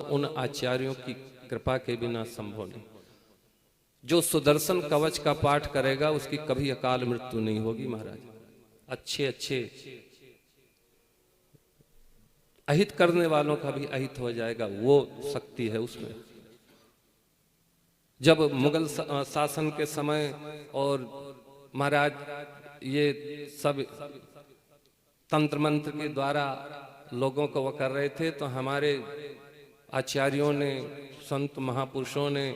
उन आचार्यों की कृपा के बिना संभव नहीं। जो सुदर्शन कवच का पाठ करेगा उसकी कभी अकाल मृत्यु नहीं होगी महाराज। अच्छे अच्छे अहित करने वालों का भी अहित हो जाएगा, वो शक्ति है उसमें। जब मुगल शासन के समय और महाराज ये सब तंत्र मंत्र के द्वारा लोगों को वो कर रहे थे, तो हमारे आचार्यों ने, संत महापुरुषों ने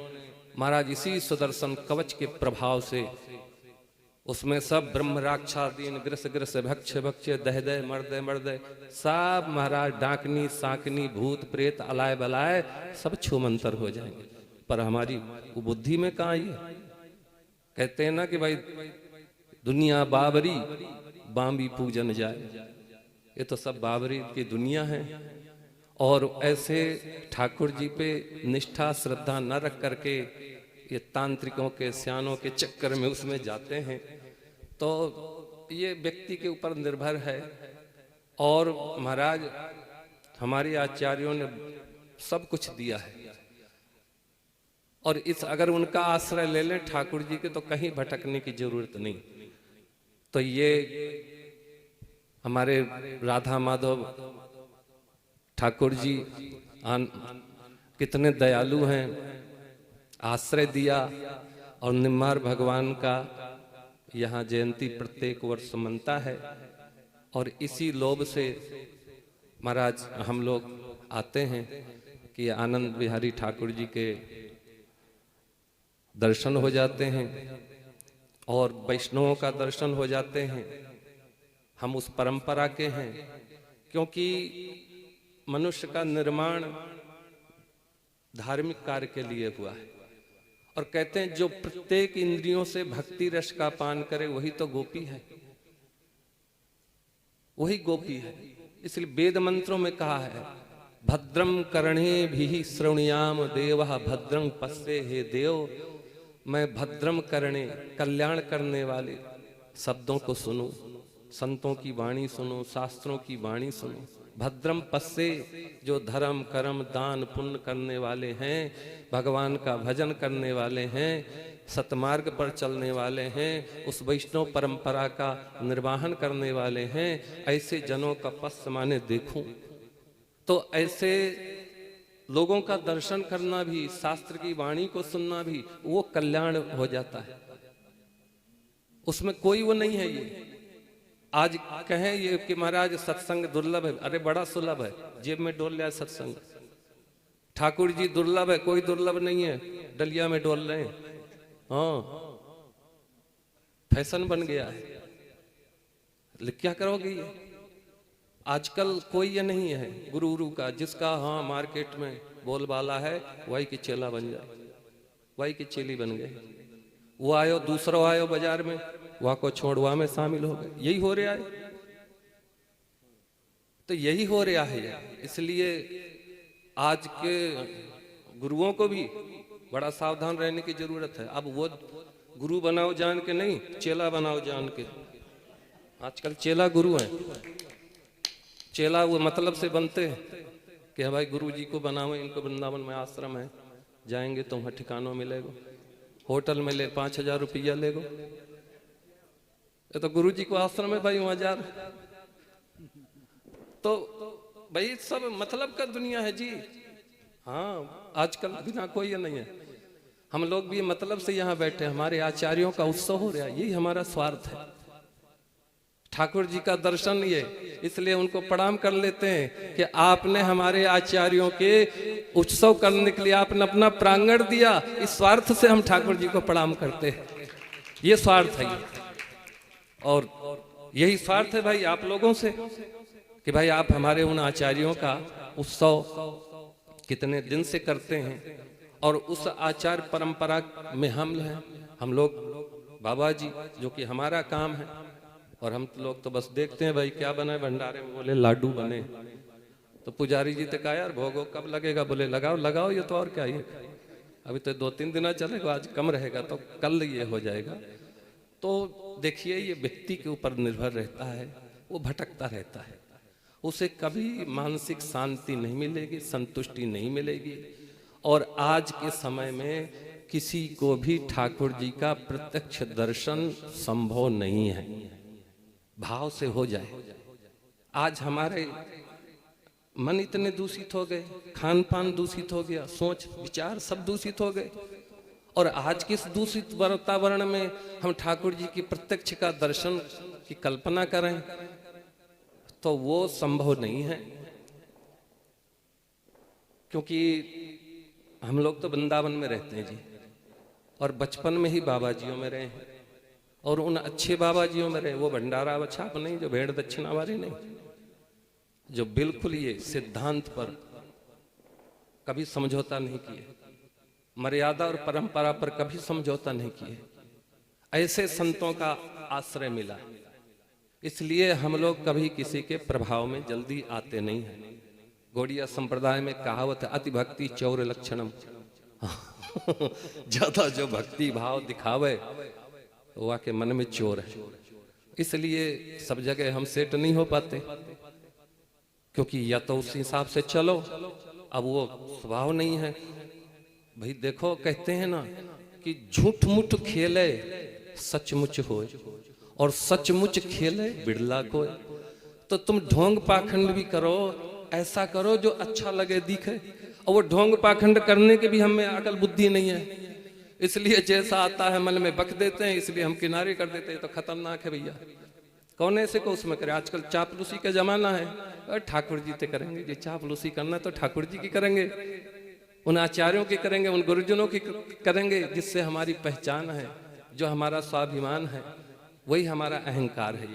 महाराज इसी सुदर्शन कवच के प्रभाव से उसमें सब ब्रह्म राक्षादीन ग्रस ग्रस भक्ष भक्ष दह दह मर्दय मर्दय सब महाराज डाकनी साकनी भूत प्रेत अलाय बलाय सब छूमंतर हो जाएंगे। पर हमारी बुद्धि में कहाँ ये कहते हैं ना कि भाई दुनिया बाबरी बांबी पूजन जाए, ये तो सब बाबरी की दुनिया है। और ऐसे ठाकुर जी पे निष्ठा श्रद्धा न रख करके ये तांत्रिकों के स्यानों के चक्कर में उसमें जाते हैं, तो ये व्यक्ति के ऊपर निर्भर है। और महाराज हमारे आचार्यों ने सब कुछ दिया है, और इस अगर उनका आश्रय ले लें ठाकुर जी के तो कहीं भटकने की जरूरत नहीं। तो ये हमारे राधा माधव ठाकुर जी कितने दयालु हैं, आश्रय दिया। और निम्मार भगवान का यहाँ जयंती प्रत्येक वर्ष मनता है, और इसी लोभ से महाराज हम लोग आते हैं कि आनंद बिहारी ठाकुर जी के दर्शन हो जाते हैं और वैष्णवों का दर्शन हो जाते हैं। हम उस परंपरा के हैं, क्योंकि मनुष्य का निर्माण धार्मिक कार्य के लिए हुआ है। और कहते हैं जो प्रत्येक इंद्रियों से भक्ति रस का पान करे वही तो गोपी है, वही गोपी है। इसलिए वेद मंत्रों में कहा है भद्रम कर्णे भी श्रृणुयाम देवः भद्रं पश्ये हे देव। मैं भद्रम करने कल्याण करने वाले शब्दों को सुनो, संतों की वाणी सुनो, शास्त्रों की वाणी सुनो। भद्रम पश्ये जो धर्म कर्म दान पुण्य करने वाले हैं, भगवान का भजन करने वाले हैं, सतमार्ग पर चलने वाले हैं, उस वैष्णव परंपरा का निर्वाहन करने वाले हैं, ऐसे जनों का पश्च माने देखूं। तो ऐसे लोगों का दर्शन करना भी, शास्त्र की वाणी को सुनना भी, वो कल्याण हो जाता है। उसमें कोई वो नहीं है। ये आज कहें ये कि महाराज सत्संग दुर्लभ है, अरे बड़ा सुलभ है, जेब में डोल लिया सत्संग। ठाकुर जी दुर्लभ है, कोई दुर्लभ नहीं है, डलिया में डोल रहे हैं। हाँ, फैशन बन गया है, क्या करोगे ये? आजकल कोई ये नहीं है गुरु का, जिसका हाँ मार्केट में बोलबाला है वही की चेला बन जाए, वही की चेली बन गए। वो आयो, दूसरा आयो बाजार में, वहां को छोड़वा में शामिल हो गए। यही हो रहा है, तो यही हो रहा है। इसलिए आज के गुरुओं को भी बड़ा सावधान रहने की जरूरत है। अब वो गुरु बनाओ जान के नहीं, चेला बनाओ जान के। आजकल चेला गुरु हैं। चेला वो मतलब से बनते हैं कि भाई गुरु जी को बनाओ, इनको वृंदावन में आश्रम है, जाएंगे तो वहां ठिकानों मिलेगा, होटल में ले 5000 रुपया लेगो। ये तो गुरु जी को आश्रम है भाई, वहां जा रहे। तो भाई सब मतलब का दुनिया है जी। हाँ, आजकल बिना कोई ये नहीं है। हम लोग भी मतलब से यहाँ बैठे, हमारे आचार्यों का उत्सव हो रहा है, यही हमारा स्वार्थ है। ठाकुर जी का दर्शन ये, इसलिए उनको प्रणाम कर लेते हैं कि आपने हमारे आचार्यों के उत्सव करने के लिए आपने अपना प्रांगण दिया। इस स्वार्थ से हम ठाकुर जी को प्रणाम करते हैं, ये स्वार्थ है। और यही स्वार्थ है भाई आप लोगों से कि भाई आप हमारे उन आचार्यों का उत्सव कितने दिन से करते हैं, और उस आचार परंपरा में हम हैं। हम लोग बाबा जी जो कि हमारा काम है, और हम लोग तो बस देखते हैं भाई क्या बना है भंडारे में, बोले लाडू बने। तो पुजारी जी ने कहा यार भोगो कब लगेगा, बोले लगाओ लगाओ, ये तो और क्या, ये अभी तो 2-3 दिन चलेगा, आज कम रहेगा तो कल ये हो जाएगा। तो देखिए ये व्यक्ति के ऊपर निर्भर रहता है, वो भटकता रहता है। उसे कभी मानसिक शांति नहीं मिलेगी, संतुष्टि नहीं मिलेगी। और आज के समय में किसी को भी ठाकुर जी का प्रत्यक्ष दर्शन संभव नहीं है। भाव से हो जाए। आज हमारे मन इतने दूषित हो गए, खान पान दूषित हो गया, सोच विचार सब दूषित हो गए, और आज के इस दूषित वातावरण में हम ठाकुर जी की प्रत्यक्ष का दर्शन की कल्पना करें तो वो संभव नहीं है। क्योंकि हम लोग तो वृंदावन में रहते हैं जी, और बचपन में ही बाबा जियों में रहे हैं, और उन अच्छे बाबा जियों में रहे। वो भंडारा छाप नहीं, जो भेड़ दक्षिणा वाले नहीं, जो बिल्कुल ये सिद्धांत पर कभी समझौता नहीं किए, मर्यादा और परंपरा पर कभी समझौता नहीं किए। ऐसे संतों का आश्रय मिला, इसलिए हम लोग कभी किसी के प्रभाव में जल्दी आते नहीं हैं। गौड़िया संप्रदाय में कहावत है, अति भक्ति चौर लक्षणम। ज्यादा जो भक्ति भाव दिखावे वह के मन में चोर है। इसलिए सब जगह हम सेट नहीं हो पाते, क्योंकि या तो उस हिसाब से चलो, अब वो स्वभाव नहीं है। भाई देखो, कहते हैं ना कि झूठ मूठ खेले सचमुच होए, और सचमुच खेले बिरला कोय। तो तुम ढोंग पाखंड भी करो, ऐसा करो जो अच्छा लगे दिखे, और वो ढोंग पाखंड करने के भी हमें अकल बुद्धि नहीं है। इसलिए जैसा आता है मन में बक देते हैं, इसलिए हम किनारे कर देते हैं। तो खतरनाक है भैया, कौन ऐसे को उसमें करे। आजकल चापलूसी का जमाना है, और ठाकुर जी तो करेंगे, जो चापलूसी करना है तो ठाकुर जी की करेंगे, उन आचार्यों की करेंगे, उन गुरुजनों की करेंगे, जिससे हमारी पहचान है, जो हमारा स्वाभिमान है, वही हमारा अहंकार है।